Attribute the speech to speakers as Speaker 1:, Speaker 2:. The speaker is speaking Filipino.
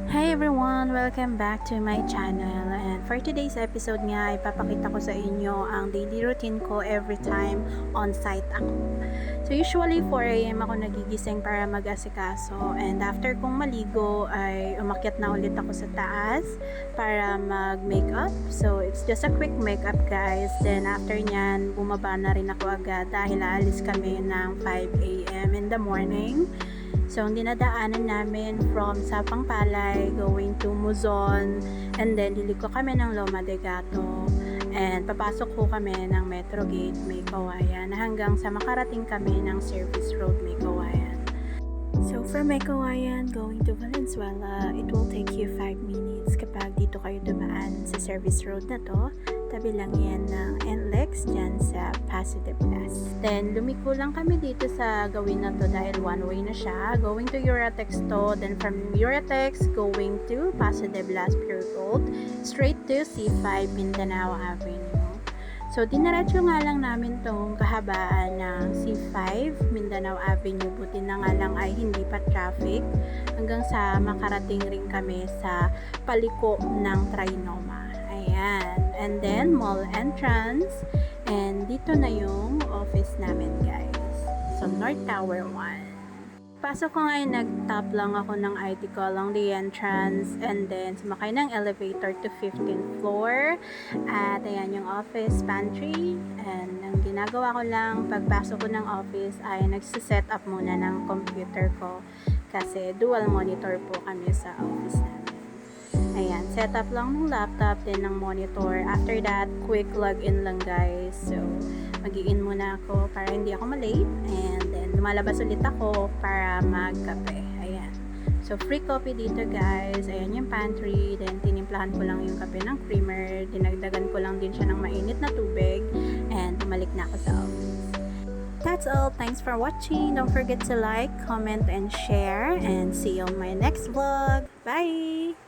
Speaker 1: Hi everyone! Welcome back to my channel, and for today's episode nga ipapakita ko sa inyo ang daily routine ko every time on site ako. So usually 4 AM ako nagigising para mag-asikaso, and after kong maligo ay umakyat na ulit ako sa taas para mag-makeup. So it's just a quick makeup guys, then after nyan bumaba na rin ako agad dahil aalis kami ng 5 AM in the morning. So, ang dinadaanan namin from Sapang Palay going to Muzon, and then liliko kami ng Loma de Gato, and papasok po kami ng Metro Gate, May Kawayan, hanggang sa makarating kami ng Service Road, May Kawayan. So, from May Kawayan going to Valenzuela, it will take you 5 minutes kapag dito kayo dumaan sa Service Road na to. Tabi lang yan ng NLEX dyan sa Paso de Blas. Then, lumiko lang kami dito sa gawin na to dahil one way na siya. Going to Euratex to, then from Euratex, going to Paso de Blas Pure Gold, straight to C5 Mindanao Avenue. So, dinaretso nga lang namin tong kahabaan ng C5 Mindanao Avenue. Buti na nga lang ay hindi pa traffic hanggang sa makarating rin kami sa paliko ng Trinoma. Ayan. And then, mall entrance. And dito na yung office namin, guys. So, North Tower 1. Pasok ko ngayon, nag-tap lang ako ng ID ko along the entrance. And then, sumakay ng elevator to 15th floor. At ayan yung office pantry. And ang ginagawa ko lang, pagpasok ko ng office, ay nagsiset up muna ng computer ko. Kasi dual monitor po kami sa office namin. Ayan, setup lang ng laptop, din ng monitor. After that, quick login lang guys. So, mag-i-in muna ako para hindi ako malate. And then, lumalabas ulit ako para magkape. Ayan. So, free coffee dito guys. Ayan yung pantry. Then, tinimplahan ko lang yung kape ng creamer. Dinagdagan ko lang din siya ng mainit na tubig. And, bumalik na ako sa office. That's all. Thanks for watching. Don't forget to like, comment, and share. And see you on my next vlog. Bye!